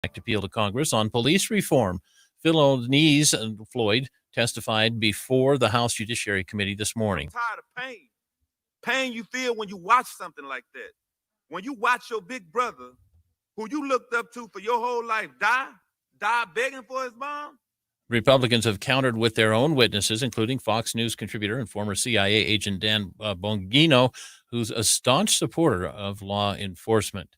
appeal to Congress on police reform. Phil O'Neill's Floyd testified before the House Judiciary Committee this morning. I'm tired of pain. Pain you feel when you watch something like that. When you watch your big brother, who you looked up to for your whole life, die begging for his mom. Republicans have countered with their own witnesses, including Fox News contributor and former CIA agent Dan Bongino, who's a staunch supporter of law enforcement.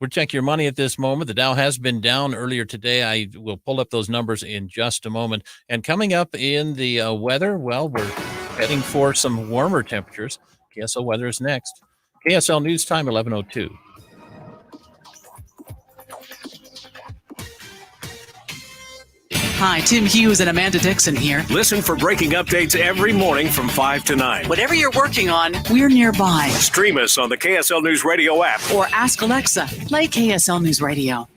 We'll check your money at this moment. The Dow has been down earlier today. I will pull up those numbers in just a moment. And coming up in the weather, well, we're heading for some warmer temperatures. KSL weather is next. KSL News Time, 11:02. Hi, Tim Hughes and Amanda Dixon here. Listen for breaking updates every morning from 5 to 9. Whatever you're working on, we're nearby. Stream us on the KSL News Radio app. Or ask Alexa, play KSL News Radio.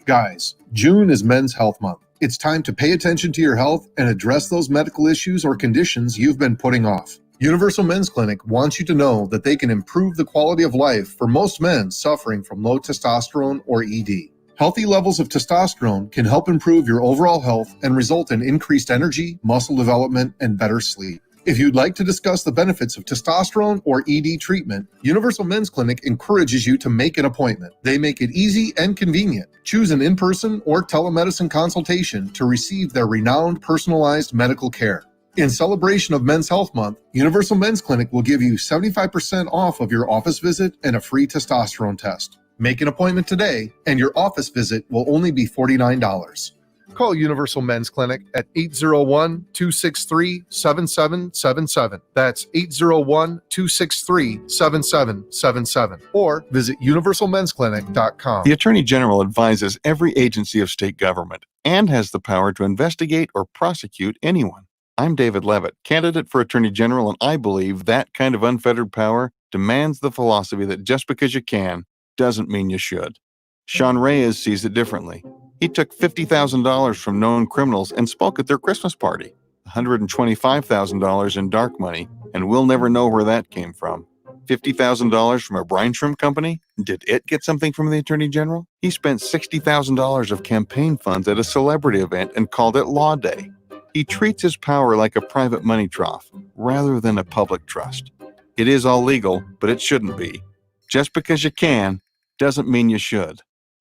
Guys, June is Men's Health Month. It's time to pay attention to your health and address those medical issues or conditions you've been putting off. Universal Men's Clinic wants you to know that they can improve the quality of life for most men suffering from low testosterone or ED. Healthy levels of testosterone can help improve your overall health and result in increased energy, muscle development, and better sleep. If you'd like to discuss the benefits of testosterone or ED treatment, Universal Men's Clinic encourages you to make an appointment. They make it easy and convenient. Choose an in-person or telemedicine consultation to receive their renowned personalized medical care. In celebration of Men's Health Month, Universal Men's Clinic will give you 75% off of your office visit and a free testosterone test. Make an appointment today, and your office visit will only be $49. Call Universal Men's Clinic at 801-263-7777. That's 801-263-7777. Or visit universalmensclinic.com. The Attorney General advises every agency of state government and has the power to investigate or prosecute anyone. I'm David Levitt, candidate for Attorney General, and I believe that kind of unfettered power demands the philosophy that just because you can doesn't mean you should. Sean Reyes sees it differently. He took $50,000 from known criminals and spoke at their Christmas party. $125,000 in dark money, and we'll never know where that came from. $50,000 from a brine shrimp company? Did it get something from the Attorney General? He spent $60,000 of campaign funds at a celebrity event and called it Law Day. He treats his power like a private money trough rather than a public trust. It is all legal, but it shouldn't be. Just because you can doesn't mean you should.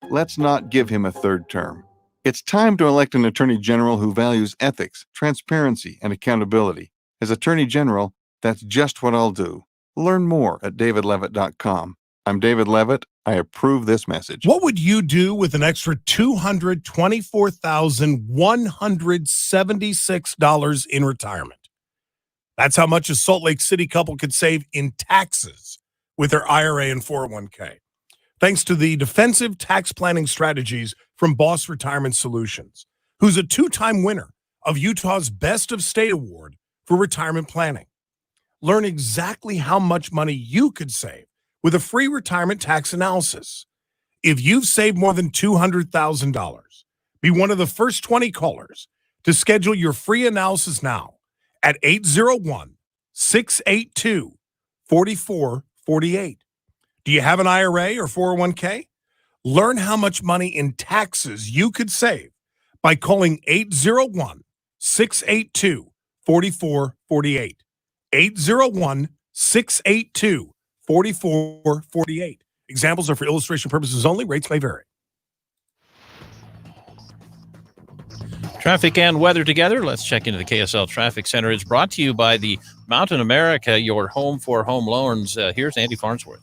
Let's not give him a third term. It's time to elect an Attorney General who values ethics, transparency, and accountability. As Attorney General, that's just what I'll do. Learn more at davidlevitt.com. I'm David Levitt. I approve this message. What would you do with an extra $224,176 in retirement? That's how much a Salt Lake City couple could save in taxes with their IRA and 401k. Thanks to the defensive tax planning strategies from Boss Retirement Solutions, who's a 2-time winner of Utah's Best of State Award for retirement planning. Learn exactly how much money you could save with a free retirement tax analysis. If you've saved more than $200,000, be one of the first 20 callers to schedule your free analysis now at 801-682-4448. Do you have an IRA or 401k? Learn how much money in taxes you could save by calling 801-682-4448. 801-682-4448. Examples are for illustration purposes only. Rates may vary. Traffic and weather together. Let's check into the KSL Traffic Center. It's brought to you by the Mountain America, your home for home loans. Here's Andy Farnsworth.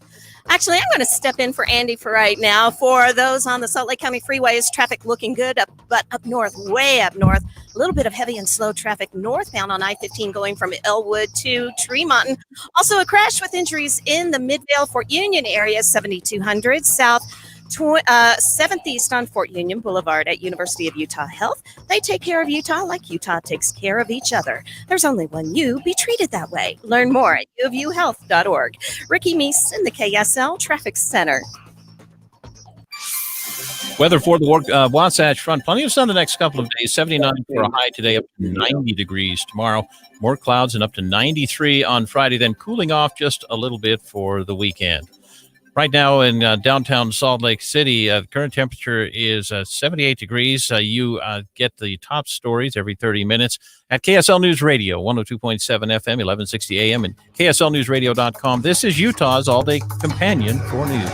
Actually, I'm going to step in for Andy for right now. For those on the Salt Lake County freeways, traffic looking good, but up north, way up north, a little bit of heavy and slow traffic northbound on I-15 going from Elwood to Tremonton. Also a crash with injuries in the Midvale-Fort Union area, 7200 south. 7th East on Fort Union Boulevard at University of Utah Health. They take care of Utah like Utah takes care of each other. There's only one you. Be treated that way. Learn more at uofuhealth.org. Ricky Meese in the KSL Traffic Center. Weather for the Wasatch Front. Plenty of sun the next couple of days. 79 for a high today, up to 90 degrees tomorrow. More clouds and up to 93 on Friday, then cooling off just a little bit for the weekend. Right now in downtown Salt Lake City, the current temperature is 78 degrees. You get the top stories every 30 minutes at KSL News Radio, 102.7 FM, 1160 AM, and KSLNewsRadio.com. This is Utah's all-day companion for news.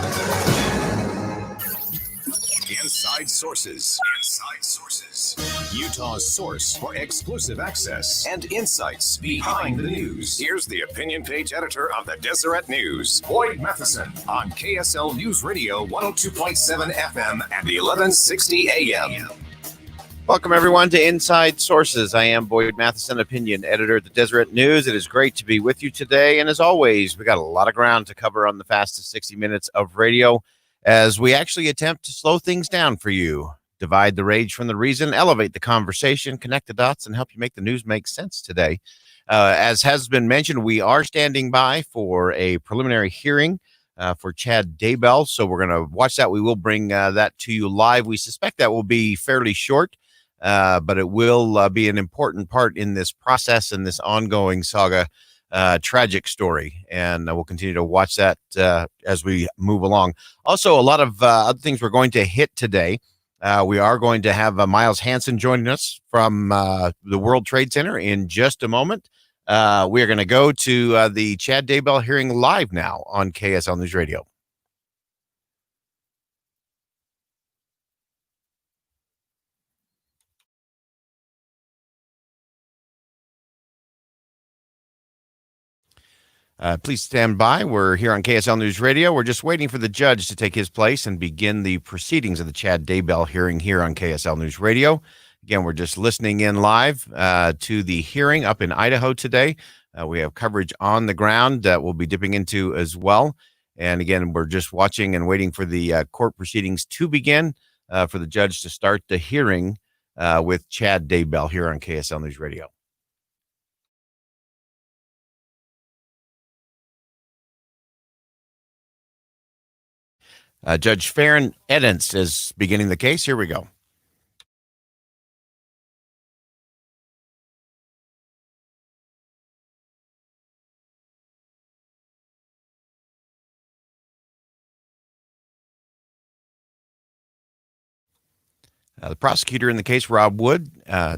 Inside Sources. Inside Sources. Utah's source for exclusive access and insights behind the news. Here's the opinion page editor of the Deseret News, Boyd Matheson, on KSL News Radio 102.7 FM and 1160 AM. Welcome, everyone, to Inside Sources. I am Boyd Matheson, opinion editor at the Deseret News. It is great to be with you today. And as always, we got a lot of ground to cover on the fastest 60 minutes of radio, as we actually attempt to slow things down for you, divide the rage from the reason, elevate the conversation, connect the dots, and help you make the news make sense today. As has been mentioned, we are standing by for a preliminary hearing for Chad Daybell, so we're going to watch that. We will bring that to you live. We suspect that will be fairly short, but it will be an important part in this process and this ongoing saga. Tragic story, and we'll continue to watch that as we move along. Also, a lot of other things we're going to hit today. We are going to have Miles Hansen joining us from the World Trade Center in just a moment. We are going to go to the Chad Daybell hearing live now on KSL News Radio. Please stand by. We're here on KSL News Radio. We're just waiting for the judge to take his place and begin the proceedings of the Chad Daybell hearing here on KSL News Radio. Again, we're just listening in live to the hearing up in Idaho today. We have coverage on the ground that we'll be dipping into as well. And again, we're just watching and waiting for the court proceedings to begin, for the judge to start the hearing with Chad Daybell here on KSL News Radio. Judge Farron Edens is beginning the case. Here we go. The prosecutor in the case, Rob Wood,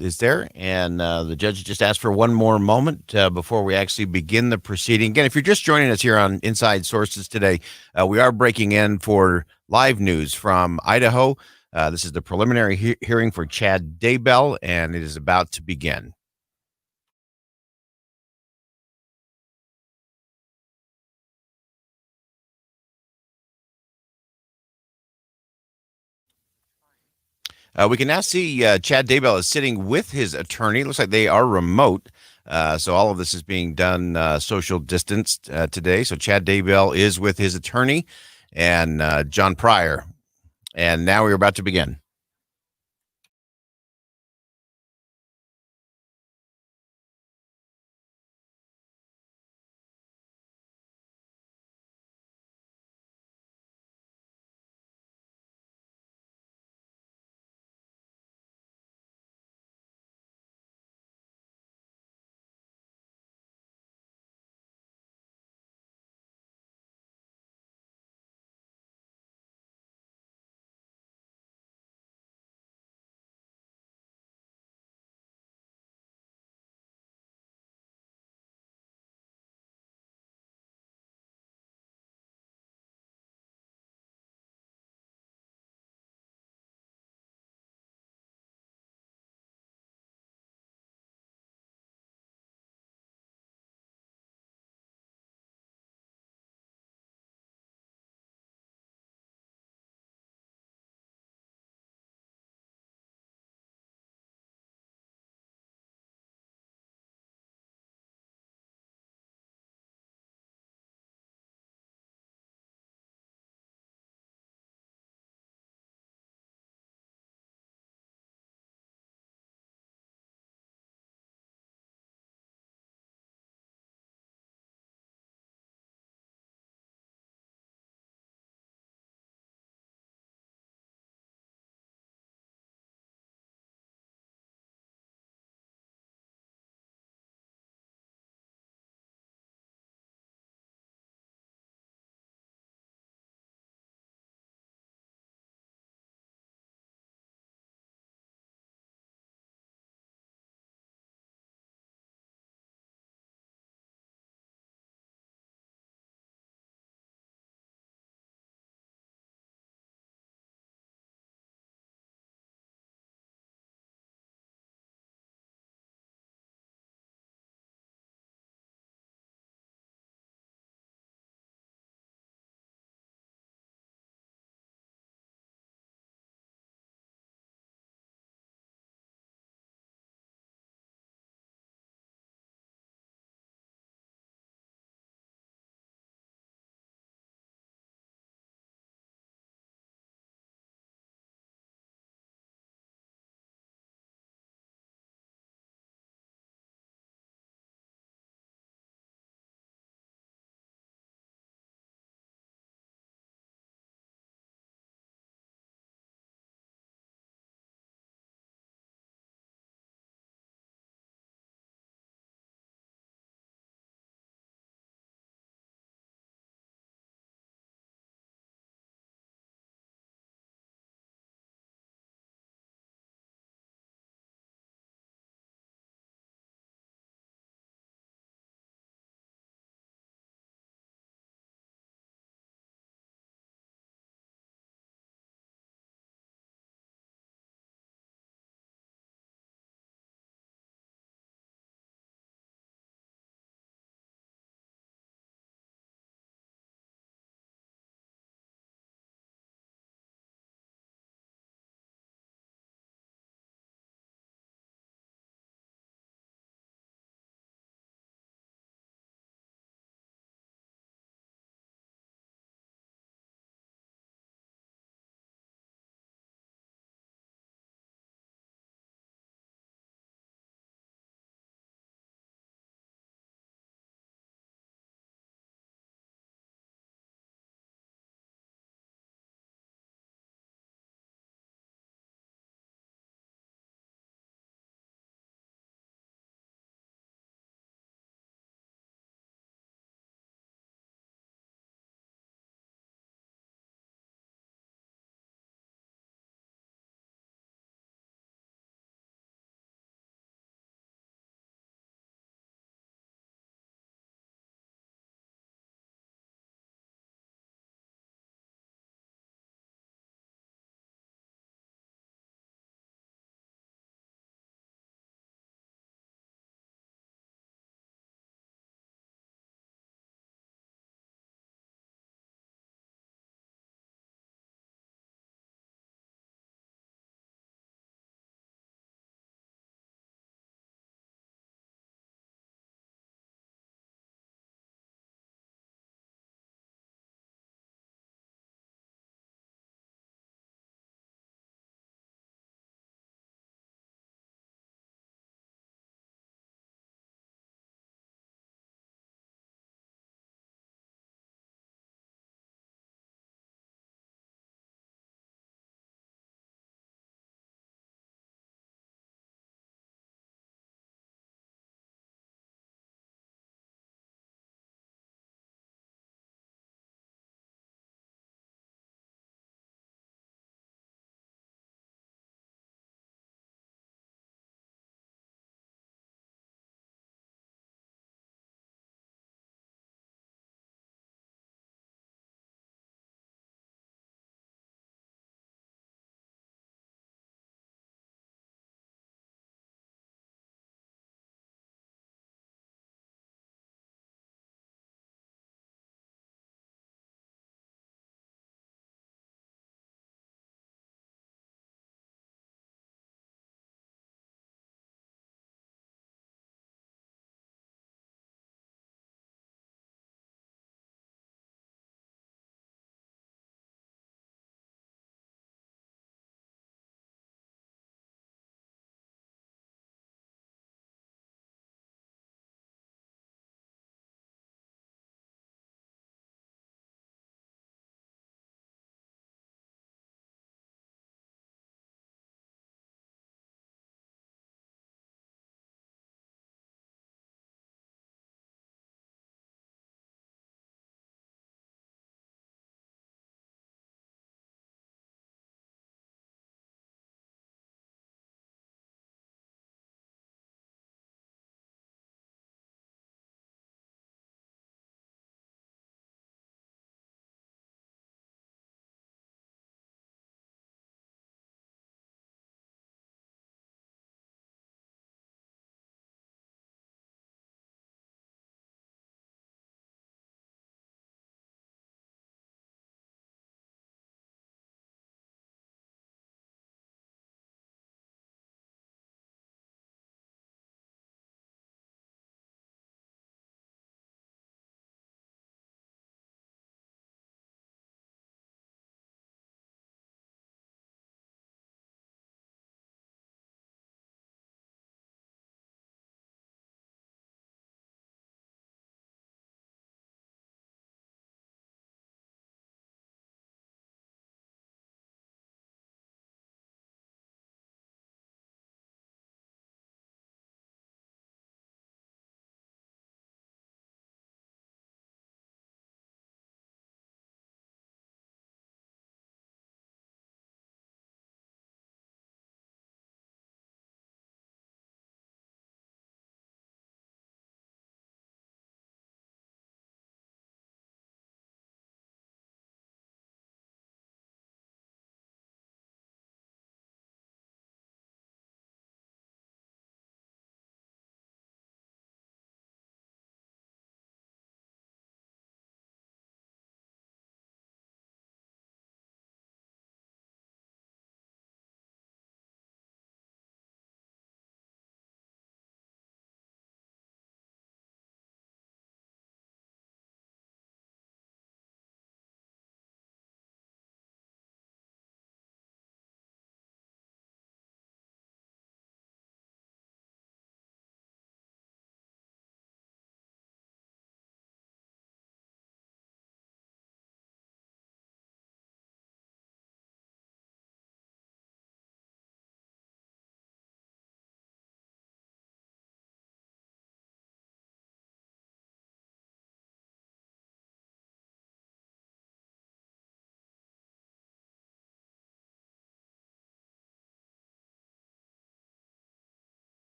is there, and the judge just asked for one more moment before we actually begin the proceeding. Again, if you're just joining us here on Inside Sources today, we are breaking in for live news from Idaho. This is the preliminary hearing for Chad Daybell, and it is about to begin. We can now see Chad Daybell is sitting with his attorney. Looks like they are remote. So all of this is being done social distanced today. So Chad Daybell is with his attorney and John Pryor. And now we're about to begin.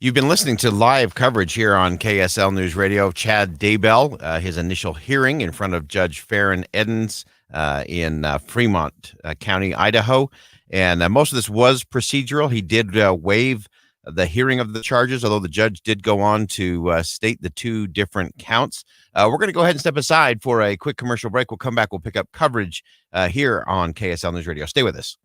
You've been listening to live coverage here on KSL News Radio of Chad Daybell, his initial hearing in front of Judge Farron Edens in Fremont County, Idaho. And most of this was procedural. He did waive the hearing of the charges, although the judge did go on to state the two different counts. We're going to go ahead and step aside for a quick commercial break. We'll come back. We'll pick up coverage here on KSL News Radio. Stay with us.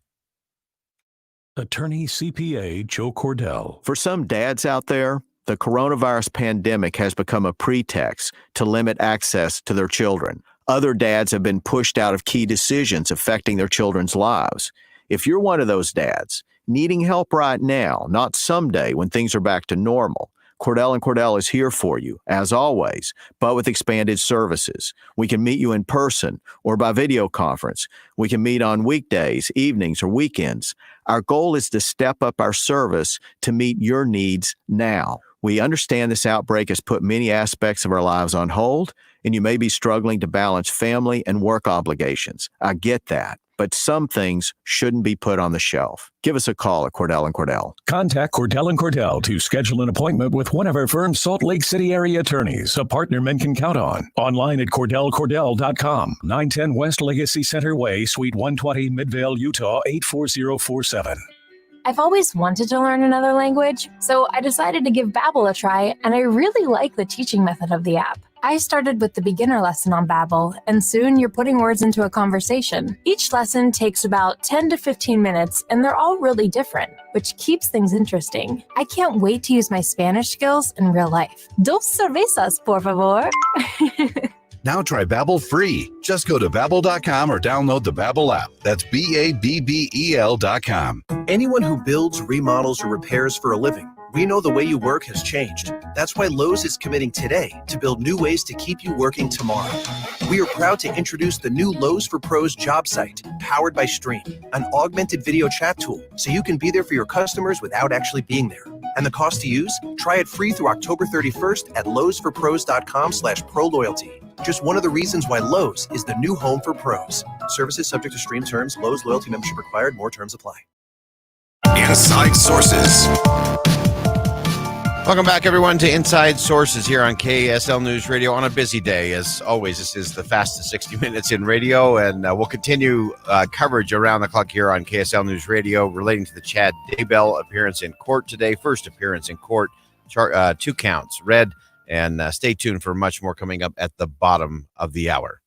Attorney CPA Joe Cordell. For some dads out there, the coronavirus pandemic has become a pretext to limit access to their children. Other dads have been pushed out of key decisions affecting their children's lives. If you're one of those dads, needing help right now, not someday when things are back to normal, Cordell & Cordell is here for you, as always, but with expanded services. We can meet you in person or by video conference. We can meet on weekdays, evenings, or weekends. Our goal is to step up our service to meet your needs now. We understand this outbreak has put many aspects of our lives on hold, and you may be struggling to balance family and work obligations. I get that. But some things shouldn't be put on the shelf. Give us a call at Cordell & Cordell. Contact Cordell & Cordell to schedule an appointment with one of our firm's Salt Lake City area attorneys, a partner men can count on. Online at CordellCordell.com, 910 West Legacy Center Way, Suite 120, Midvale, Utah, 84047. I've always wanted to learn another language, so I decided to give Babbel a try, and I really like the teaching method of the app. I started with the beginner lesson on Babbel, and soon you're putting words into a conversation. Each lesson takes about 10 to 15 minutes, and they're all really different, which keeps things interesting. I can't wait to use my Spanish skills in real life. Dos cervezas, por favor. Now try Babbel free. Just go to Babbel.com or download the Babbel app. That's BABBEL.com. Anyone who builds, remodels, or repairs for a living, we know the way you work has changed. That's why Lowe's is committing today to build new ways to keep you working tomorrow. We are proud to introduce the new Lowe's for Pros job site, powered by Stream, an augmented video chat tool, so you can be there for your customers without actually being there. And the cost to use? Try it free through October 31st at lowesforpros.com/proloyalty. Just one of the reasons why Lowe's is the new home for pros. Services subject to Stream terms. Lowe's loyalty membership required. More terms apply. Inside Sources. Welcome back, everyone, to Inside Sources here on KSL News Radio on a busy day. As always, this is the fastest 60 minutes in radio, and we'll continue coverage around the clock here on KSL News Radio relating to the Chad Daybell appearance in court today. First appearance in court, 2 counts, read, and stay tuned for much more coming up at the bottom of the hour.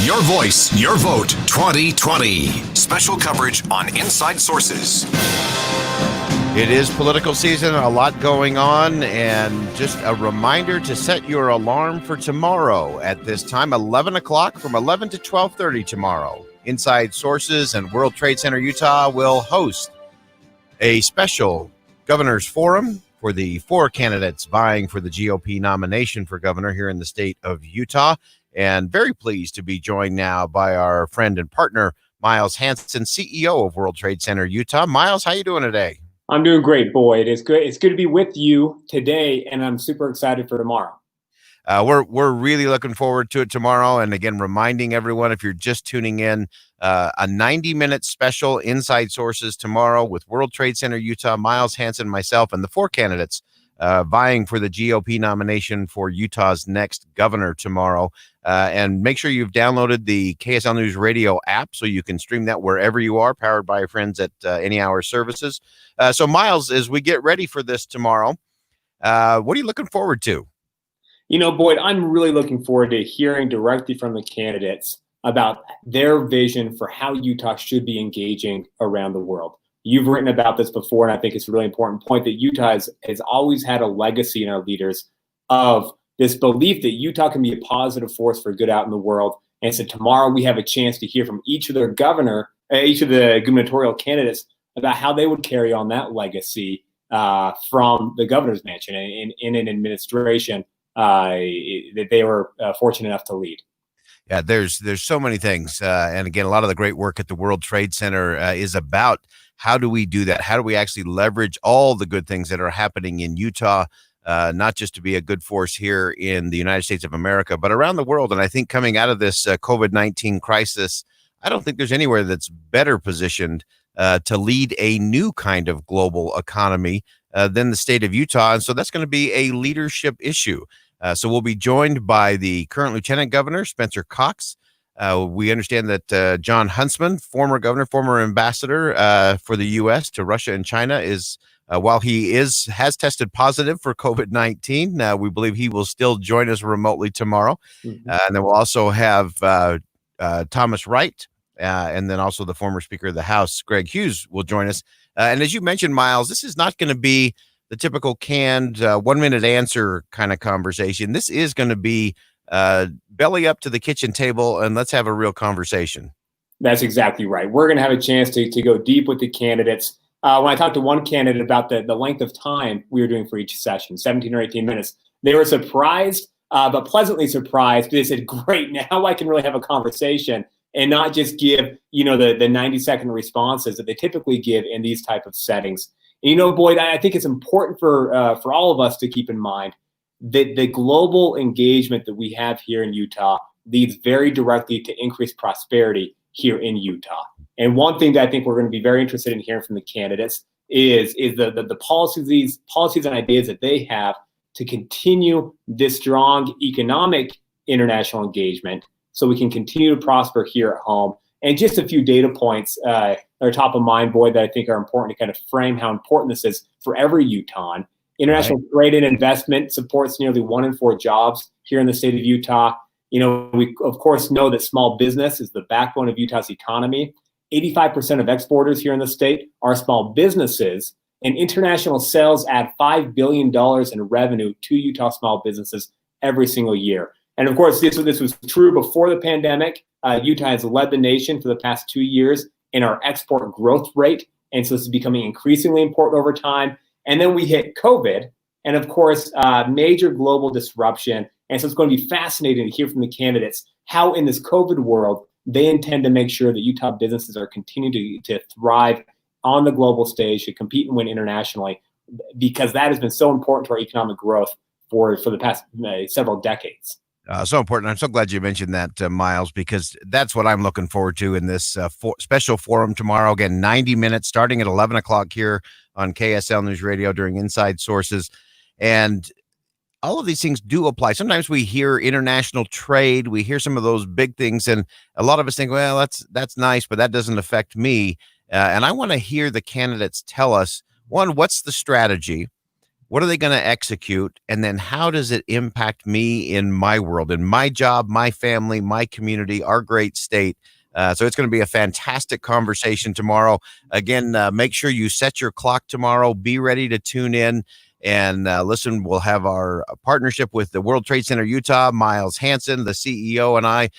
Your voice, your vote, 2020. Special coverage on Inside Sources. It is political season, a lot going on, and just a reminder to set your alarm for tomorrow at this time, 11 o'clock, from 11 to 12:30 tomorrow. Inside Sources and World Trade Center Utah will host a special governor's forum for the 4 candidates vying for the GOP nomination for governor here in the state of Utah. And very pleased to be joined now by our friend and partner, Miles Hansen, CEO of World Trade Center Utah. Miles, how you doing today? I'm doing great, Boyd. It's good. It's good to be with you today, and I'm super excited for tomorrow. We're really looking forward to it tomorrow. And again, reminding everyone, if you're just tuning in, a 90-minute special Inside Sources tomorrow with World Trade Center Utah, Miles Hansen, myself, and the 4 candidates vying for the GOP nomination for Utah's next governor tomorrow. And make sure you've downloaded the KSL News Radio app so you can stream that wherever you are, powered by your friends at Any Hour Services. So, Miles, as we get ready for this tomorrow, what are you looking forward to? You know, Boyd, I'm really looking forward to hearing directly from the candidates about their vision for how Utah should be engaging around the world. You've written about this before, and I think it's a really important point that Utah has always had a legacy in our leaders of this belief that Utah can be a positive force for good out in the world. And so tomorrow we have a chance to hear from each of the gubernatorial candidates about how they would carry on that legacy from the governor's mansion in an administration that they were fortunate enough to lead. Yeah, there's so many things. And again, a lot of the great work at the World Trade Center is about how do we do that? How do we actually leverage all the good things that are happening in Utah, not just to be a good force here in the United States of America, but around the world. And I think coming out of this COVID-19 crisis, I don't think there's anywhere that's better positioned to lead a new kind of global economy than the state of Utah. And so that's going to be a leadership issue. So we'll be joined by the current Lieutenant Governor, Spencer Cox. We understand that John Huntsman, former governor, former ambassador for the U.S. to Russia and China, is while he has tested positive for COVID-19, we believe he will still join us remotely tomorrow. And then we'll also have Thomas Wright, and then also the former Speaker of the House, Greg Hughes, will join us. And as you mentioned, Miles, this is not going to be the typical canned 1-minute answer kind of conversation. This is going to be belly up to the kitchen table and let's have a real conversation. That's exactly right. We're going to have a chance to go deep with the candidates. When I talked to one candidate about the length of time we were doing for each session, 17 or 18 minutes, they were surprised, but pleasantly surprised. They said, great, now I can really have a conversation and not just give, the 90-second responses that they typically give in these type of settings. And, Boyd, I think it's important for all of us to keep in mind that the global engagement that we have here in Utah leads very directly to increased prosperity here in Utah. And one thing that I think we're going to be very interested in hearing from the candidates is the policies and ideas that they have to continue this strong economic international engagement so we can continue to prosper here at home. And just a few data points that are top of mind, Boyd, that I think are important to kind of frame how important this is for every Utahn. International trade and investment supports nearly 1 in 4 jobs here in the state of Utah. We of course know that small business is the backbone of Utah's economy. 85% of exporters here in the state are small businesses, and international sales add $5 billion in revenue to Utah small businesses every single year. And of course, this was true before the pandemic. Utah has led the nation for the past 2 years in our export growth rate. And so this is becoming increasingly important over time. And then we hit COVID and, of course, major global disruption. And so it's going to be fascinating to hear from the candidates how in this COVID world they intend to make sure that Utah businesses are continuing to thrive on the global stage, to compete and win internationally, because that has been so important to our economic growth for the past several decades. So important. I'm so glad you mentioned that, Miles, because that's what I'm looking forward to in this special forum tomorrow. Again, 90 minutes starting at 11 o'clock here on KSL News Radio during Inside Sources. And all of these things do apply. Sometimes we hear international trade. We hear some of those big things. And a lot of us think, well, that's nice, but that doesn't affect me. And I want to hear the candidates tell us, one, what's the strategy? What are they going to execute? And then how does it impact me in my world, in my job, my family, my community, our great state? So it's going to be a fantastic conversation tomorrow. Again, make sure you set your clock tomorrow. Be ready to tune in and listen. We'll have our partnership with the World Trade Center Utah. Miles Hansen, the CEO, and I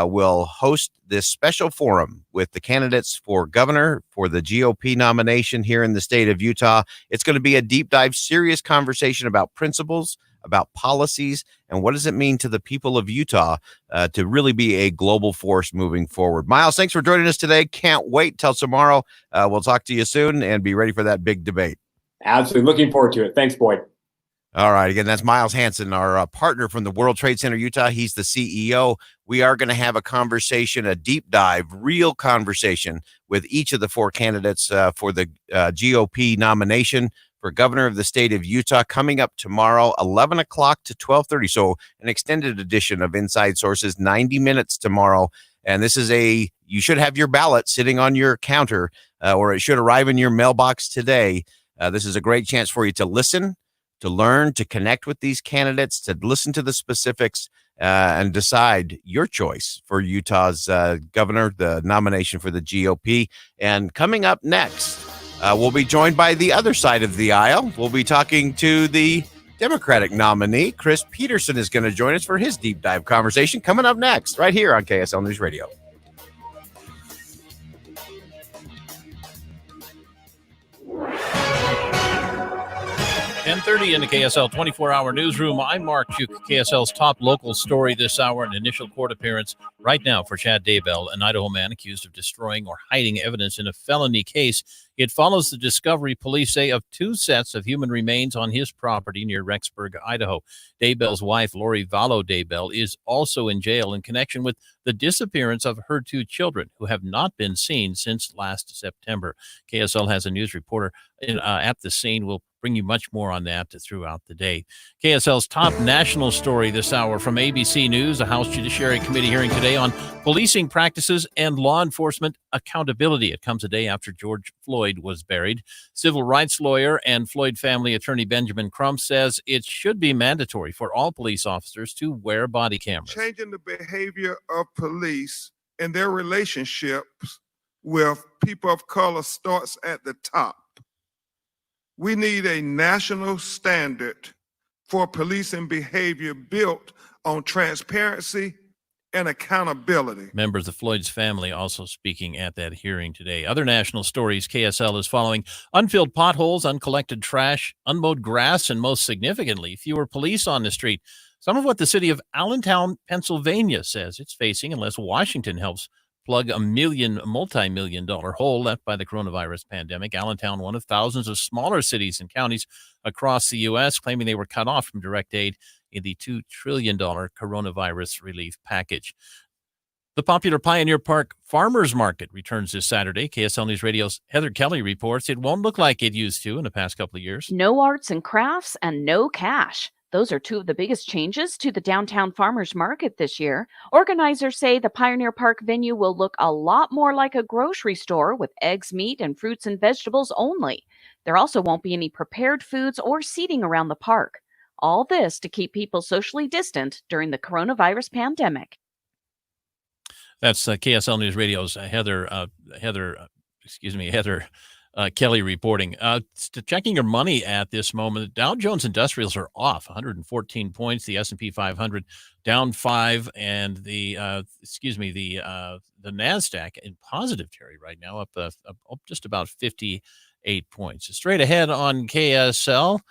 will host this special forum with the candidates for governor for the GOP nomination here in the state of Utah. It's going to be a deep dive, serious conversation about principles, about policies, and what does it mean to the people of Utah to really be a global force moving forward. Miles, thanks for joining us today. Can't wait till tomorrow. We'll talk to you soon and be ready for that big debate. Absolutely. Looking forward to it. Thanks, Boyd. All right. Again, that's Miles Hansen, our partner from the World Trade Center Utah. He's the CEO. We are going to have a conversation, a deep dive, real conversation with each of the 4 candidates for the GOP nomination for governor of the state of Utah coming up tomorrow, 11 o'clock to 12:30. So an extended edition of Inside Sources, 90 minutes tomorrow. And this is you should have your ballot sitting on your counter or it should arrive in your mailbox today. This is a great chance for you to listen, to learn, to connect with these candidates, to listen to the specifics and decide your choice for Utah's governor, the nomination for the GOP. And coming up next, we'll be joined by the other side of the aisle. We'll be talking to the Democratic nominee. Chris Peterson is going to join us for his deep dive conversation coming up next, right here on KSL News Radio. 10:30 in the KSL 24-hour newsroom. I'm Mark Duke. KSL's top local story this hour, an initial court appearance right now for Chad Daybell, an Idaho man accused of destroying or hiding evidence in a felony case It follows the discovery, police say, of 2 sets of human remains on his property near Rexburg, Idaho. Daybell's wife, Lori Vallow Daybell, is also in jail in connection with the disappearance of her 2 children, who have not been seen since last September. KSL has a news reporter at the scene. We'll bring you much more on that throughout the day. KSL's top national story this hour from ABC News, a House Judiciary Committee hearing today on policing practices and law enforcement accountability. It comes a day after George Floyd was buried. Civil rights lawyer and Floyd family attorney Benjamin Crump says it should be mandatory for all police officers to wear body cameras. Changing the behavior of police and their relationships with people of color starts at the top. We need a national standard for policing behavior built on transparency and accountability. Members of Floyd's family also speaking at that hearing today. Other national stories KSL is following: unfilled potholes, uncollected trash, unmowed grass, and most significantly, fewer police on the street. Some of what the city of Allentown, Pennsylvania says it's facing unless Washington helps plug a multi-million-dollar hole left by the coronavirus pandemic. Allentown, one of thousands of smaller cities and counties across the U.S., claiming they were cut off from direct aid in the $2 trillion coronavirus relief package. The popular Pioneer Park Farmers Market returns this Saturday. KSL News Radio's Heather Kelly reports it won't look like it used to in the past couple of years. No arts and crafts and no cash. Those are 2 of the biggest changes to the downtown farmers market this year. Organizers say the Pioneer Park venue will look a lot more like a grocery store with eggs, meat, and fruits and vegetables only. There also won't be any prepared foods or seating around the park. All this to keep people socially distant during the coronavirus pandemic. That's KSL News Radio's Heather Kelly reporting. Checking your money at this moment, Dow Jones Industrials are off 114 points. The S&P 500 down 5, and the Nasdaq in positive territory right now, up just about 58 points. Straight ahead on KSL,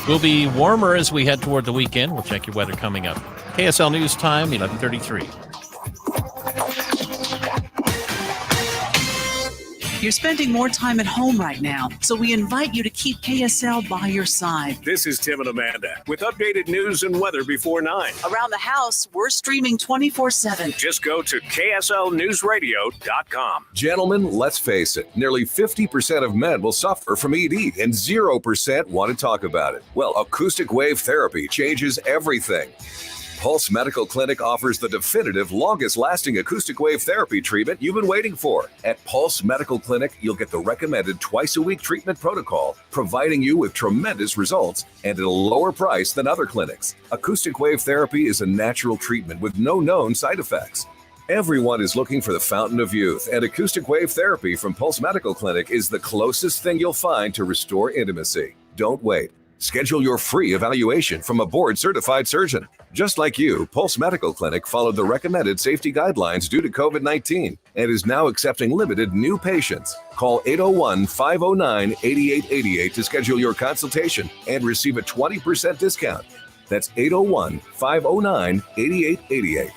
we'll be warmer as we head toward the weekend. We'll check your weather coming up. KSL News Time, 11:33. You're spending more time at home right now, so we invite you to keep KSL by your side. This is Tim and Amanda with updated news and weather before 9. Around the house, we're streaming 24/7. Just go to KSLNewsRadio.com. Gentlemen, let's face it, nearly 50% of men will suffer from ED and 0% want to talk about it. Well, acoustic wave therapy changes everything. Pulse Medical Clinic offers the definitive, longest-lasting acoustic wave therapy treatment you've been waiting for. At Pulse Medical Clinic, you'll get the recommended twice-a-week treatment protocol, providing you with tremendous results and at a lower price than other clinics. Acoustic wave therapy is a natural treatment with no known side effects. Everyone is looking for the fountain of youth, and acoustic wave therapy from Pulse Medical Clinic is the closest thing you'll find to restore intimacy. Don't wait. Schedule your free evaluation from a board-certified surgeon. Just like you, Pulse Medical Clinic followed the recommended safety guidelines due to COVID-19 and is now accepting limited new patients. Call 801-509-8888 to schedule your consultation and receive a 20% discount. That's 801-509-8888.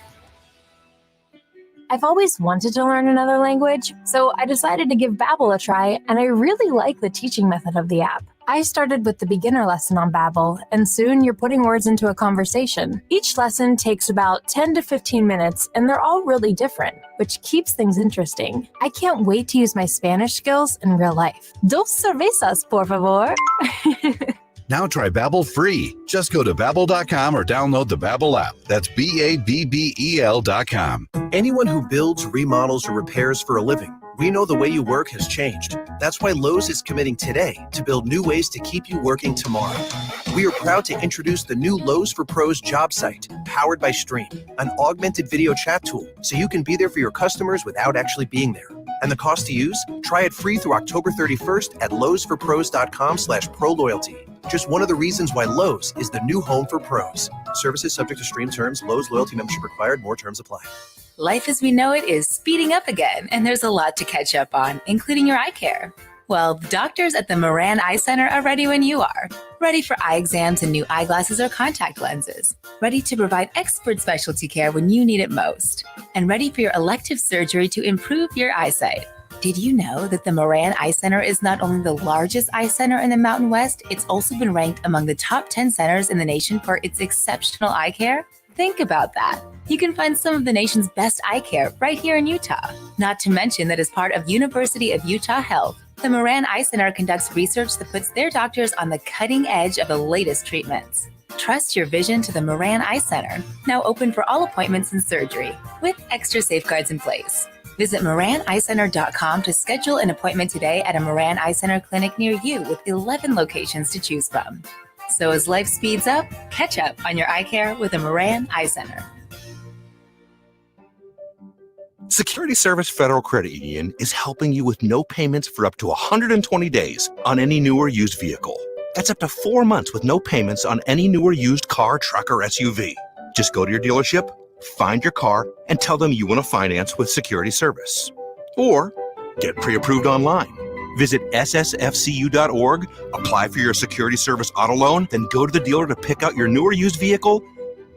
I've always wanted to learn another language, so I decided to give Babbel a try, and I really like the teaching method of the app. I started with the beginner lesson on Babbel, and soon you're putting words into a conversation. Each lesson takes about 10 to 15 minutes, and they're all really different, which keeps things interesting. I can't wait to use my Spanish skills in real life. Dos cervezas, por favor. Now try Babbel free. Just go to Babbel.com or download the Babbel app. That's BABBEL.com. Anyone who builds, remodels, or repairs for a living, we know the way you work has changed. That's why Lowe's is committing today to build new ways to keep you working tomorrow. We are proud to introduce the new Lowe's for Pros job site, powered by Stream, an augmented video chat tool, so you can be there for your customers without actually being there. And the cost to use? Try it free through October 31st at lowesforpros.com/pro-loyalty. Just one of the reasons why Lowe's is the new home for pros. Services subject to Stream terms. Lowe's loyalty membership required. More terms apply. Life as we know it is speeding up again, and there's a lot to catch up on, including your eye care. Well, the doctors at the Moran Eye Center are ready when you are. Ready for eye exams and new eyeglasses or contact lenses. Ready to provide expert specialty care when you need it most. And ready for your elective surgery to improve your eyesight. Did you know that the Moran Eye Center is not only the largest eye center in the Mountain West, it's also been ranked among the top 10 centers in the nation for its exceptional eye care? Think about that. You can find some of the nation's best eye care right here in Utah. Not to mention that as part of University of Utah Health, the Moran Eye Center conducts research that puts their doctors on the cutting edge of the latest treatments. Trust your vision to the Moran Eye Center, now open for all appointments and surgery, with extra safeguards in place. Visit MoranEyeCenter.com to schedule an appointment today at a Moran Eye Center clinic near you with 11 locations to choose from. So as life speeds up, catch up on your eye care with the Moran Eye Center. Security Service Federal Credit Union is helping you with no payments for up to 120 days on any new or used vehicle. That's up to 4 months with no payments on any new or used car, truck, or SUV. Just go to your dealership, find your car, and tell them you want to finance with Security Service. Or get pre-approved online. Visit ssfcu.org, apply for your Security Service auto loan, then go to the dealer to pick out your new or used vehicle.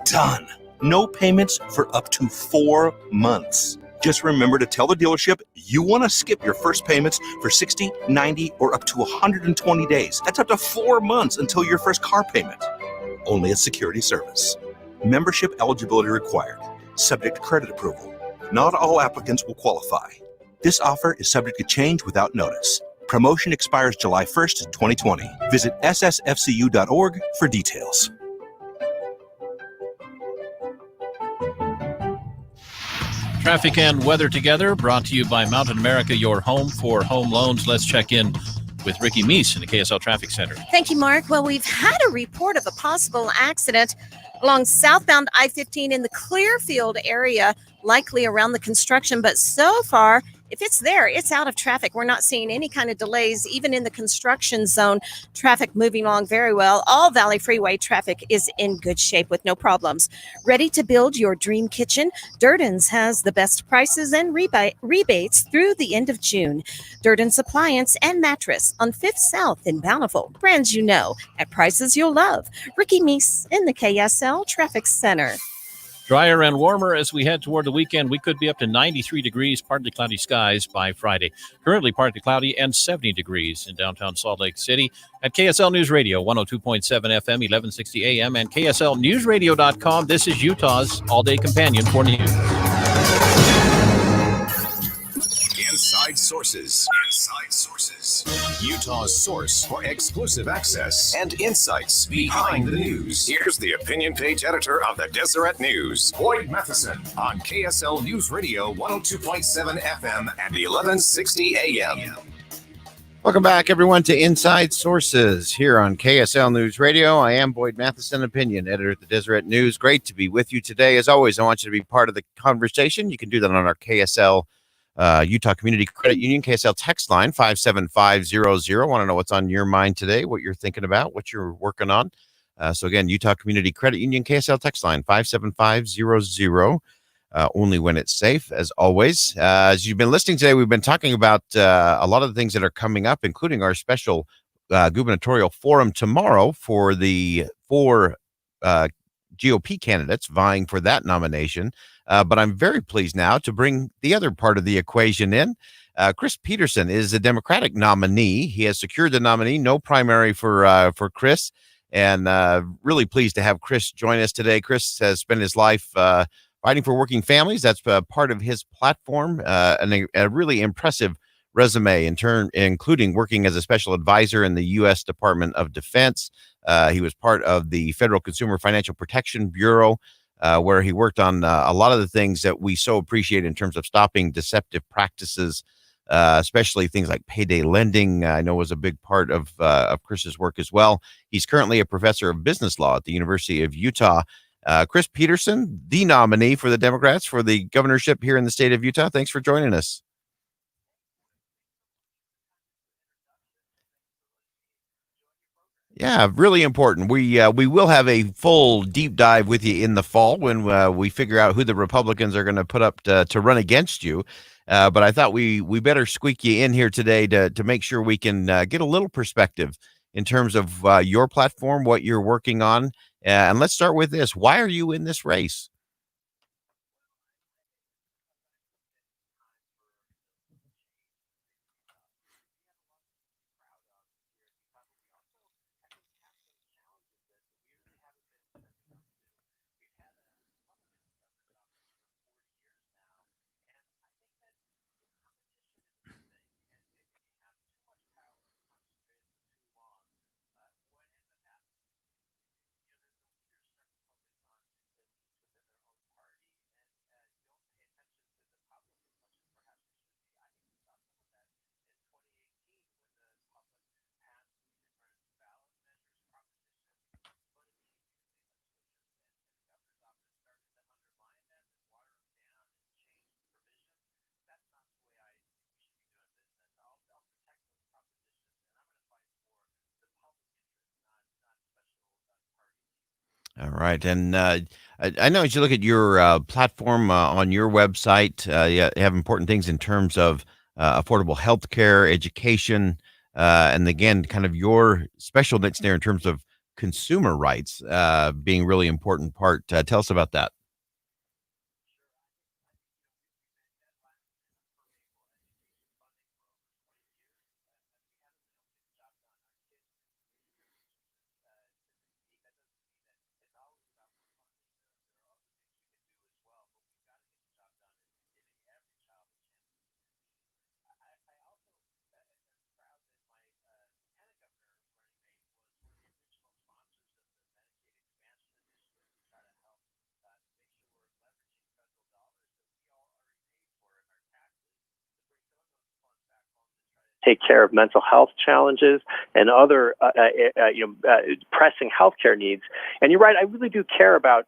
Done. No payments for up to 4 months. Just remember to tell the dealership you want to skip your first payments for 60, 90, or up to 120 days. That's up to 4 months until your first car payment. Only at Security Service. Membership eligibility required. Subject to credit approval. Not all applicants will qualify. This offer is subject to change without notice. Promotion expires July 1st, 2020. Visit ssfcu.org for details. Traffic and weather together, brought to you by Mountain America, your home for home loans. Let's check in with Ricky Meese in the KSL Traffic Center. Thank you, Mark. Well, we've had a report of a possible accident along southbound I-15 in the Clearfield area, likely around the construction. But so far, if it's there, it's out of traffic. We're not seeing any kind of delays, even in the construction zone. Traffic moving along very well. All Valley Freeway traffic is in good shape with no problems. Ready to build your dream kitchen? Durden's has the best prices and rebates through the end of June. Durden's Appliance and Mattress on 5th South in Bountiful. Brands you know at prices you'll love. Ricky Meese in the KSL Traffic Center. Drier and warmer as we head toward the weekend. We could be up to 93 degrees, partly cloudy skies by Friday. Currently partly cloudy and 70 degrees in downtown Salt Lake City. At KSL News Radio, 102.7 FM, 1160 AM, and KSLNewsRadio.com. This is Utah's all-day companion for news. Inside Sources. Inside Sources. Utah's source for exclusive access and insights behind the news. Here's the opinion page editor of the Deseret News, Boyd Matheson, on KSL News Radio 102.7 FM and 1160 AM. Welcome back, everyone, to Inside Sources here on KSL News Radio. I am Boyd Matheson, opinion editor at the Deseret News. Great to be with you today. As always, I want you to be part of the conversation. You can do that on our KSL Utah Community Credit Union, KSL text line 57500. Want to know what's on your mind today, what you're thinking about, what you're working on. So again, Utah Community Credit Union, KSL text line 57500. Only when it's safe, as always. As you've been listening today, we've been talking about a lot of the things that are coming up, including our special gubernatorial forum tomorrow for the four GOP candidates vying for that nomination. But I'm very pleased now to bring the other part of the equation in. Chris Peterson is the Democratic nominee. He has secured the nominee. No primary for Chris. And really pleased to have Chris join us today. Chris has spent his life fighting for working families. That's part of his platform, and a really impressive resume including working as a special advisor in the U.S. Department of Defense. He was part of the Federal Consumer Financial Protection Bureau, where he worked on a lot of the things that we so appreciate in terms of stopping deceptive practices, especially things like payday lending. I know was a big part of Chris's work as well. He's currently a professor of business law at the University of Utah. Chris Peterson, the nominee for the Democrats for the governorship here in the state of Utah. Thanks for joining us. Yeah, really important. We will have a full deep dive with you in the fall when we figure out who the Republicans are going to put up to run against you. But I thought we better squeak you in here today to make sure we can get a little perspective in terms of your platform, what you're working on. And let's start with this. Why are you in this race? All right. And I know as you look at your platform on your website, you have important things in terms of affordable health care, education, and again, kind of your special niche there in terms of consumer rights being really important part. Tell us about that. Take care of mental health challenges and other pressing healthcare needs. And you're right, I really do care about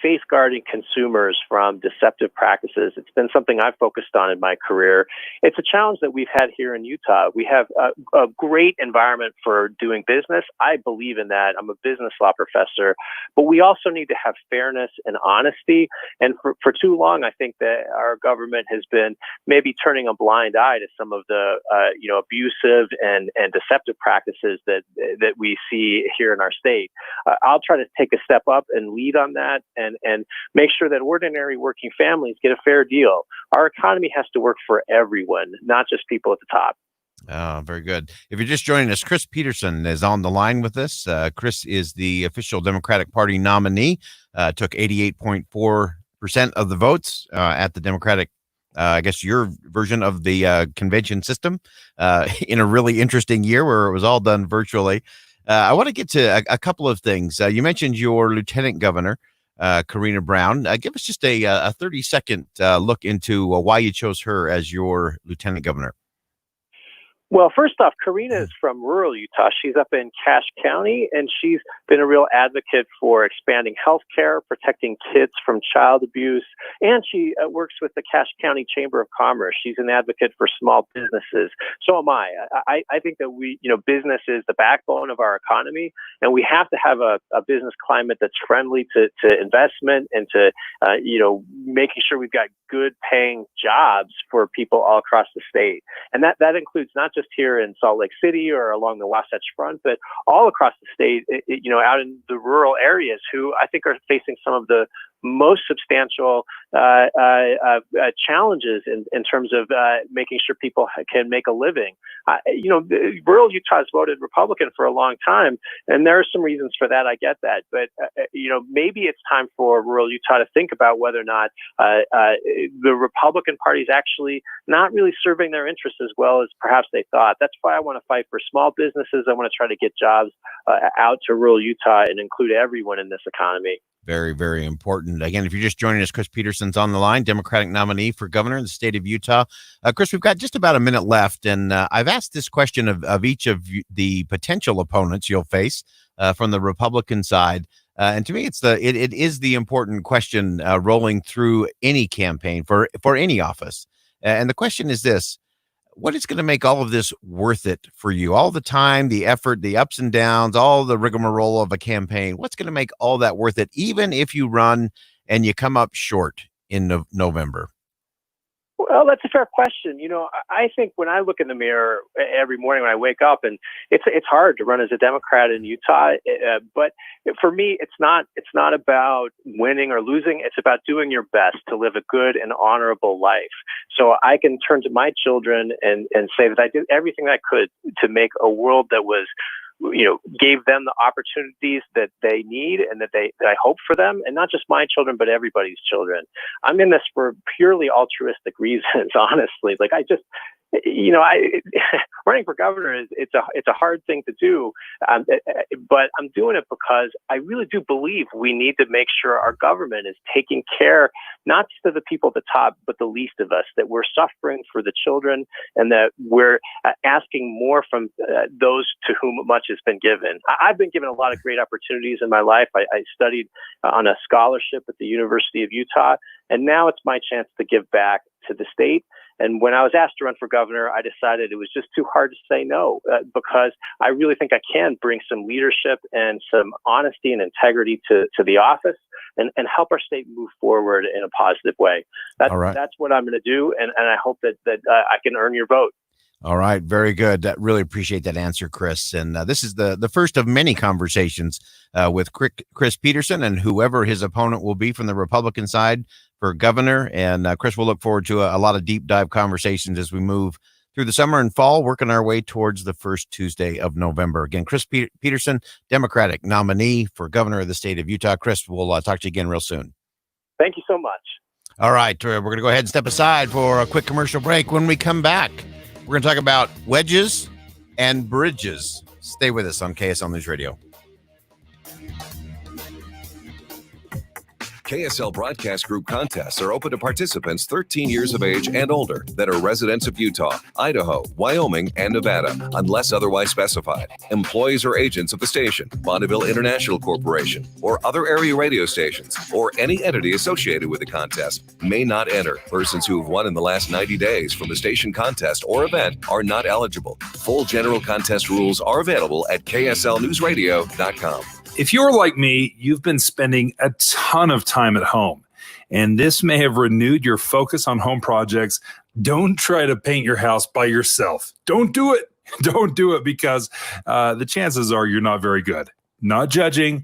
safeguarding consumers from deceptive practices. It's been something I've focused on in my career. It's a challenge that we've had here in Utah. We have a great environment for doing business. I believe in that. I'm a business law professor, but we also need to have fairness and honesty. And for too long, I think that our government has been maybe turning a blind eye to some of the abusive and deceptive practices that we see here in our state. I'll try to take a step up and lead on that and make sure that ordinary working families get a fair deal. Our economy has to work for everyone, not just people at the top. Very good. If you're just joining us, Chris Peterson is on the line with us. Chris is the official Democratic Party nominee, took 88.4% of the votes at the Democratic I guess your version of the convention system in a really interesting year where it was all done virtually. I want to get to a couple of things. You mentioned your lieutenant governor, Karina Brown. Give us just a 30-second look into why you chose her as your lieutenant governor. Well, first off, Karina is from rural Utah. She's up in Cache County, and she's been a real advocate for expanding health care, protecting kids from child abuse, and she works with the Cache County Chamber of Commerce. She's an advocate for small businesses. So am I. I think that business is the backbone of our economy, and we have to have a business climate that's friendly to investment and to, making sure we've got good paying jobs for people all across the state. And that includes not just here in Salt Lake City or along the Wasatch Front, but all across the state, out in the rural areas who I think are facing some of the most substantial challenges in terms of making sure people can make a living. Rural Utah has voted Republican for a long time, and there are some reasons for that. I get that. But, maybe it's time for rural Utah to think about whether or not the Republican Party is actually not really serving their interests as well as perhaps they thought. That's why I want to fight for small businesses. I want to try to get jobs out to rural Utah and include everyone in this economy. Very, very important. Again, if you're just joining us, Chris Peterson's on the line, Democratic nominee for governor in the state of Utah. Chris, we've got just about a minute left, and I've asked this question of each of the potential opponents you'll face from the Republican side. And to me, it is the important question rolling through any campaign for any office. And the question is this: what is going to make all of this worth it for you? All the time, the effort, the ups and downs, all the rigmarole of a campaign. What's going to make all that worth it, even if you run and you come up short in November? Well, that's a fair question. I think when I look in the mirror every morning when I wake up, and it's hard to run as a Democrat in Utah, but for me, it's not about winning or losing. It's about doing your best to live a good and honorable life. So I can turn to my children and say that I did everything I could to make a world that was, gave them the opportunities that they need and that I hope for them, and not just my children, but everybody's children. I'm in this for purely altruistic reasons, honestly. Like running for governor it's a hard thing to do, but I'm doing it because I really do believe we need to make sure our government is taking care not just of the people at the top, but the least of us. That we're suffering for the children, and that we're asking more from those to whom much has been given. I've been given a lot of great opportunities in my life. I studied on a scholarship at the University of Utah, and now it's my chance to give back to the state. And when I was asked to run for governor, I decided it was just too hard to say no, because I really think I can bring some leadership and some honesty and integrity to the office and help our state move forward in a positive way. That's what I'm going to do, and I hope that I can earn your vote. All right. Very good. Really appreciate that answer, Chris. And this is the first of many conversations with Chris Peterson and whoever his opponent will be from the Republican side for governor. And Chris, we'll look forward to a lot of deep dive conversations as we move through the summer and fall, working our way towards the first Tuesday of November. Again, Chris Peterson, Democratic nominee for governor of the state of Utah. Chris, we'll talk to you again real soon. Thank you so much. All right. We're going to go ahead and step aside for a quick commercial break. When we come back, we're going to talk about wedges and bridges. Stay with us on KSL News Radio. KSL Broadcast Group contests are open to participants 13 years of age and older that are residents of Utah, Idaho, Wyoming, and Nevada, unless otherwise specified. Employees or agents of the station, Bonneville International Corporation, or other area radio stations, or any entity associated with the contest may not enter. Persons who have won in the last 90 days from a station contest or event are not eligible. Full general contest rules are available at kslnewsradio.com. If you're like me, you've been spending a ton of time at home, and this may have renewed your focus on home projects. Don't try to paint your house by yourself. Don't do it. Don't do it, because the chances are you're not very good. Not judging,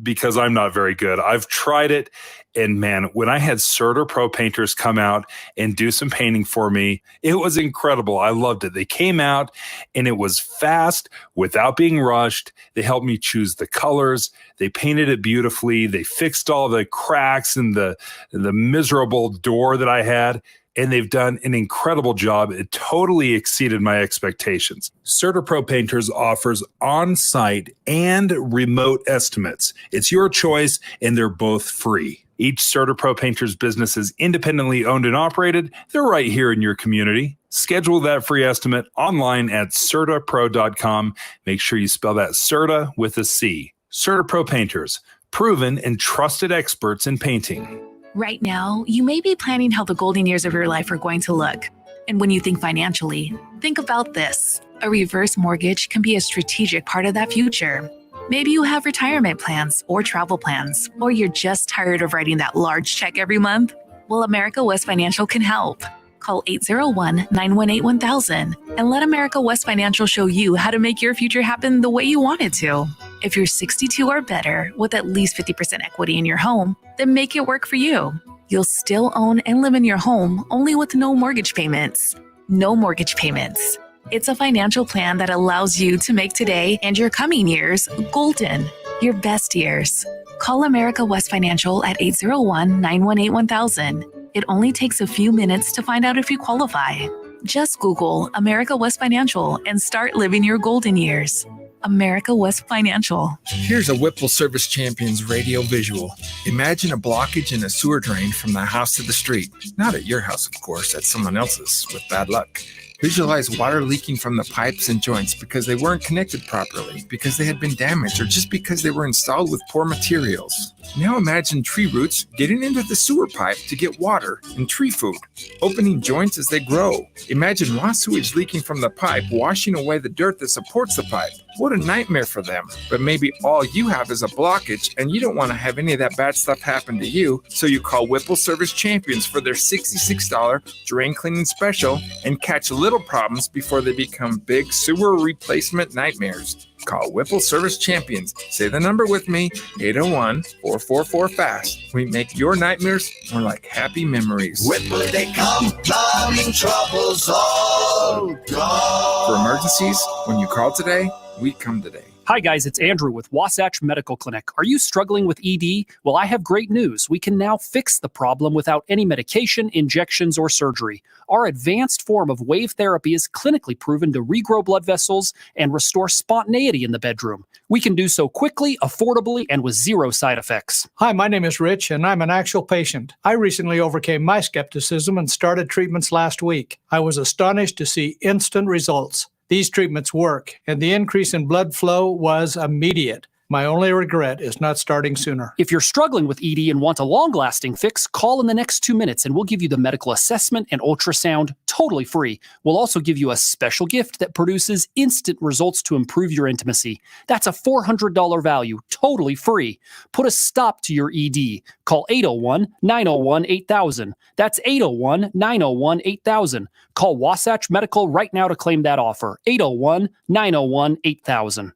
because I'm not very good. I've tried it. And man, when I had Serta Pro painters come out and do some painting for me, it was incredible. I loved it. They came out and it was fast without being rushed. They helped me choose the colors. They painted it beautifully. They fixed all the cracks and the miserable door that I had. And they've done an incredible job. It totally exceeded my expectations. Serta Pro Painters offers on-site and remote estimates. It's your choice, and they're both free. Each Serta Pro Painters business is independently owned and operated. They're right here in your community. Schedule that free estimate online at CertaPro.com. Make sure you spell that Serta with a C. Serta Pro Painters, proven and trusted experts in painting. Right now, you may be planning how the golden years of your life are going to look. And when you think financially, think about this. A reverse mortgage can be a strategic part of that future. Maybe you have retirement plans or travel plans, or you're just tired of writing that large check every month. Well, America West Financial can help. Call 801-918-1000 and let America West Financial show you how to make your future happen the way you want it to. If you're 62 or better with at least 50% equity in your home, then make it work for you. You'll still own and live in your home, only with no mortgage payments. No mortgage payments. It's a financial plan that allows you to make today and your coming years golden, your best years. Call America West Financial at 801-918-1000. It only takes a few minutes to find out if you qualify. Just Google America West Financial and start living your golden years. America West Financial. Here's a Whipple Service Champions radio visual. Imagine a blockage in a sewer drain from the house to the street. Not at your house, of course, at someone else's with bad luck. Visualize water leaking from the pipes and joints because they weren't connected properly, because they had been damaged, or just because they were installed with poor materials. Now imagine tree roots getting into the sewer pipe to get water and tree food, opening joints as they grow. Imagine raw sewage leaking from the pipe, washing away the dirt that supports the pipe. What a nightmare for them. But maybe all you have is a blockage and you don't want to have any of that bad stuff happen to you, so you call Whipple Service Champions for their $66 drain cleaning special and catch little problems before they become big sewer replacement nightmares. Call Whipple Service Champions. Say the number with me, 801-444-FAST. We make your nightmares more like happy memories. Whipple, they come, plumbing troubles all gone. For emergencies, when you call today, we come today. Hi guys, it's Andrew with Wasatch Medical Clinic. Are you struggling with ED? Well, I have great news. We can now fix the problem without any medication, injections, or surgery. Our advanced form of wave therapy is clinically proven to regrow blood vessels and restore spontaneity in the bedroom. We can do so quickly, affordably, and with zero side effects. Hi, my name is Rich, and I'm an actual patient. I recently overcame my skepticism and started treatments last week. I was astonished to see instant results. These treatments work, and the increase in blood flow was immediate. My only regret is not starting sooner. If you're struggling with ED and want a long-lasting fix, call in the next 2 minutes and we'll give you the medical assessment and ultrasound totally free. We'll also give you a special gift that produces instant results to improve your intimacy. That's a $400 value, totally free. Put a stop to your ED. Call 801-901-8000. That's 801-901-8000. Call Wasatch Medical right now to claim that offer. 801-901-8000.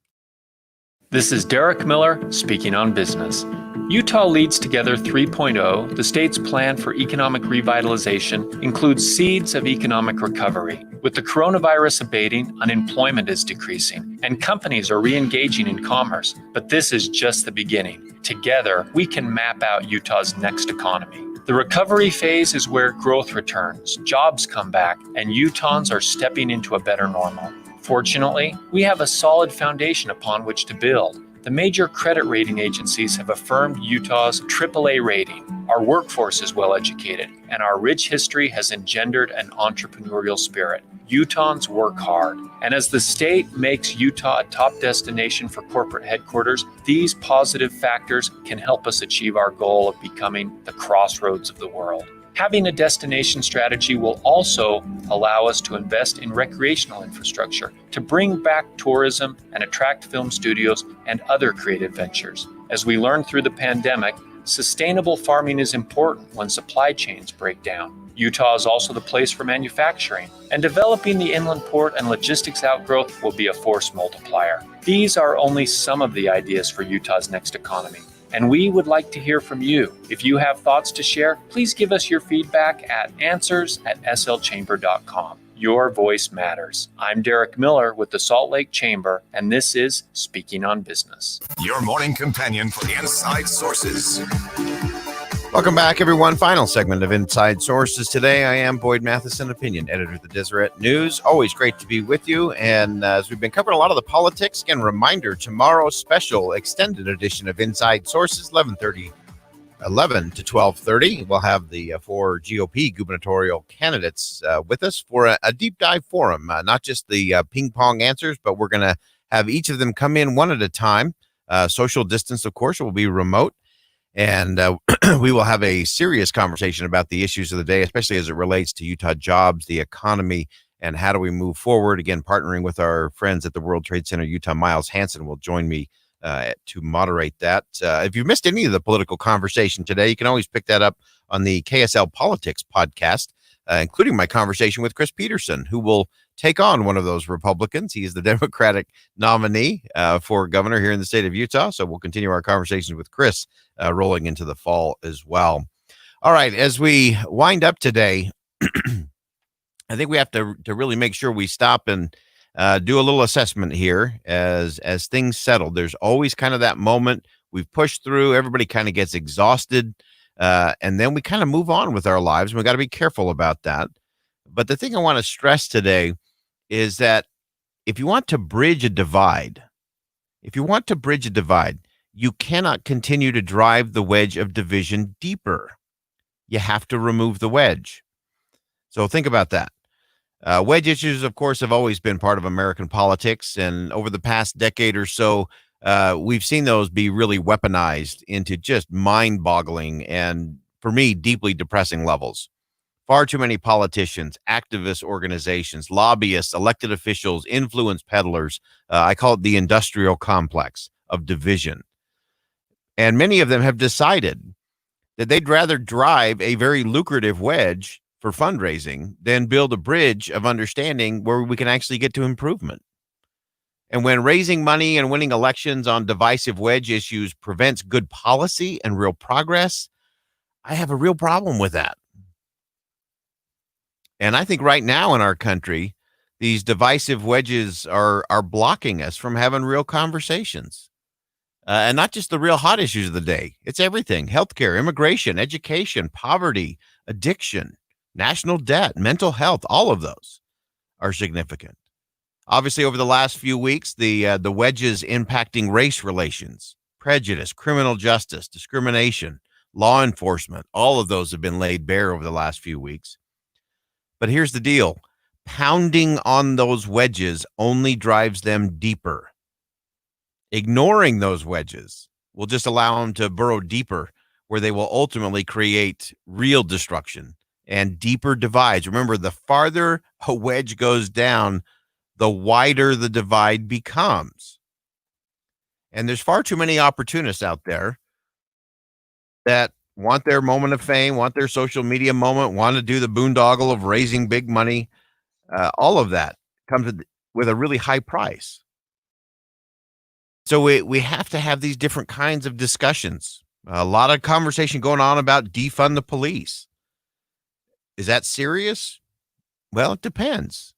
This is Derek Miller speaking on business. Utah Leads Together 3.0, the state's plan for economic revitalization, includes seeds of economic recovery. With the coronavirus abating, unemployment is decreasing, and companies are re-engaging in commerce. But this is just the beginning. Together, we can map out Utah's next economy. The recovery phase is where growth returns, jobs come back, and Utahns are stepping into a better normal. Fortunately, we have a solid foundation upon which to build. The major credit rating agencies have affirmed Utah's AAA rating. Our workforce is well educated, and our rich history has engendered an entrepreneurial spirit. Utahns work hard, and as the state makes Utah a top destination for corporate headquarters, these positive factors can help us achieve our goal of becoming the crossroads of the world. Having a destination strategy will also allow us to invest in recreational infrastructure to bring back tourism and attract film studios and other creative ventures. As we learned through the pandemic, sustainable farming is important when supply chains break down. Utah is also the place for manufacturing, and developing the inland port and logistics outgrowth will be a force multiplier. These are only some of the ideas for Utah's next economy. And we would like to hear from you. If you have thoughts to share, please give us your feedback at answers@slchamber.com. Your voice matters. I'm Derek Miller with the Salt Lake Chamber, and this is Speaking on Business. Your morning companion for Inside Sources. Welcome back, everyone. Final segment of Inside Sources today. I am Boyd Matheson, opinion editor of the Deseret News. Always great to be with you. And as we've been covering a lot of the politics, again, reminder, tomorrow's special extended edition of Inside Sources, 11 to 12:30. We'll have the four GOP gubernatorial candidates with us for a deep dive forum, not just the ping pong answers, but we're going to have each of them come in one at a time. Social distance, of course, will be remote. And we will have a serious conversation about the issues of the day, especially as it relates to Utah jobs, the economy, and how do we move forward. Again, partnering with our friends at the World Trade Center, Utah. Miles Hansen will join me to moderate that. If you missed any of the political conversation today, you can always pick that up on the KSL Politics podcast, including my conversation with Chris Peterson, who will take on one of those Republicans. He is the Democratic nominee for governor here in the state of Utah. So we'll continue our conversations with Chris rolling into the fall as well. All right, as we wind up today, I think we have to really make sure we stop and do a little assessment here as things settle. There's always kind of that moment we've pushed through, everybody kind of gets exhausted, and then we kind of move on with our lives. And we got to be careful about that. But the thing I want to stress today is that if you want to bridge a divide, you cannot continue to drive the wedge of division deeper. You have to remove the wedge. So think about that. Wedge issues, of course, have always been part of American politics. And over the past decade or so, we've seen those be really weaponized into just mind-boggling and, for me, deeply depressing levels. Far too many politicians, activist organizations, lobbyists, elected officials, influence peddlers. I call it the industrial complex of division. And many of them have decided that they'd rather drive a very lucrative wedge for fundraising than build a bridge of understanding where we can actually get to improvement. And when raising money and winning elections on divisive wedge issues prevents good policy and real progress, I have a real problem with that. And I think right now in our country, these divisive wedges are blocking us from having real conversations. And not just the real hot issues of the day. It's everything: healthcare, immigration, education, poverty, addiction, national debt, mental health. All of those are significant. Obviously, over the last few weeks, the wedges impacting race relations, prejudice, criminal justice, discrimination, law enforcement, all of those have been laid bare over the last few weeks. But here's the deal. Pounding on those wedges only drives them deeper. Ignoring those wedges will just allow them to burrow deeper, where they will ultimately create real destruction and deeper divides. Remember, the farther a wedge goes down, the wider the divide becomes. And there's far too many opportunists out there that want their moment of fame, want their social media moment, want to do the boondoggle of raising big money. All of that comes with a really high price. So we have to have these different kinds of discussions. A lot of conversation going on about defund the police. Is that serious? Well, it depends.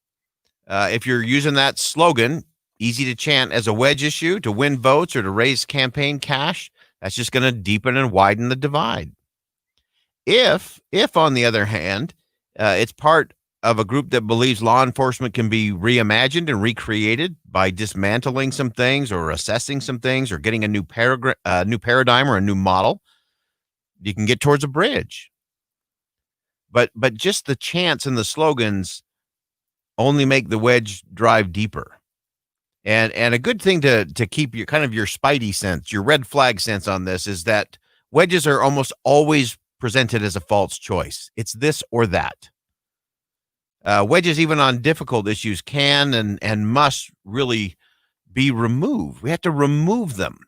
If you're using that slogan, easy to chant as a wedge issue to win votes or to raise campaign cash, that's just going to deepen and widen the divide. If on the other hand, it's part of a group that believes law enforcement can be reimagined and recreated by dismantling some things or assessing some things or getting a new paradigm or a new model, you can get towards a bridge. But just the chants and the slogans only make the wedge drive deeper. And a good thing to keep your kind of your spidey sense, your red flag sense on this is that wedges are almost always presented as a false choice. It's this or that. Wedges, even on difficult issues, can and must really be removed. We have to remove them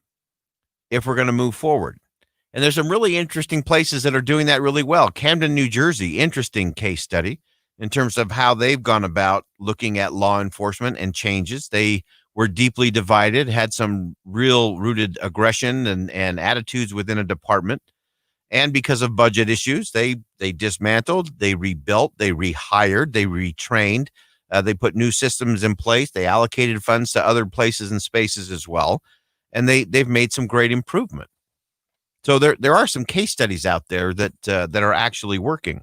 if we're going to move forward. And there's some really interesting places that are doing that really well. Camden, New Jersey, interesting case study in terms of how they've gone about looking at law enforcement and changes. They were deeply divided, had some real rooted aggression and attitudes within a department. And because of budget issues, they dismantled, they rebuilt, they rehired, they retrained, they put new systems in place, they allocated funds to other places and spaces as well, and they've made some great improvement. So there are some case studies out there that are actually working.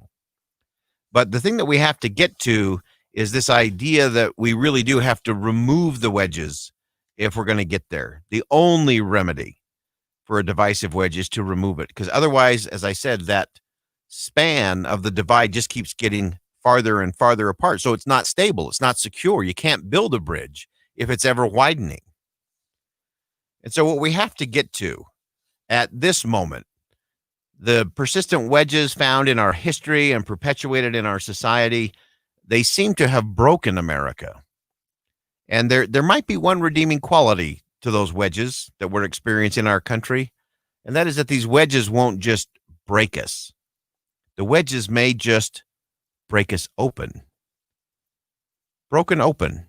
But the thing that we have to get to is this idea that we really do have to remove the wedges if we're going to get there. The only remedy for a divisive wedge is to remove it, because otherwise, as I said, that span of the divide just keeps getting farther and farther apart. So it's not stable. It's not secure. You can't build a bridge if it's ever widening. And so what we have to get to at this moment, the persistent wedges found in our history and perpetuated in our society, they seem to have broken America. And there might be one redeeming quality to those wedges that we're experiencing in our country, and that is that these wedges won't just break us. The wedges may just break us open. Broken open,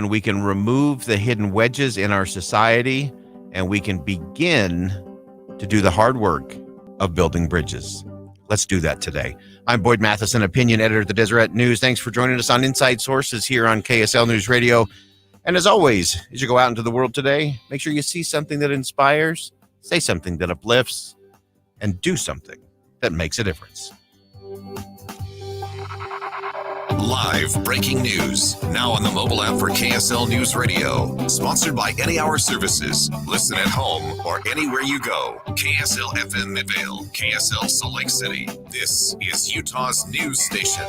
we can remove the hidden wedges in our society, and we can begin to do the hard work of building bridges. Let's do that today. I'm Boyd Matheson, opinion editor at the Deseret News. Thanks for joining us on Inside Sources here on KSL News Radio. And as always, as you go out into the world today, make sure you see something that inspires, say something that uplifts, and do something that makes a difference. Live breaking news, now on the mobile app for KSL News Radio. Sponsored by Any Hour Services. Listen at home or anywhere you go. KSL FM Midvale, KSL Salt Lake City. This is Utah's news station.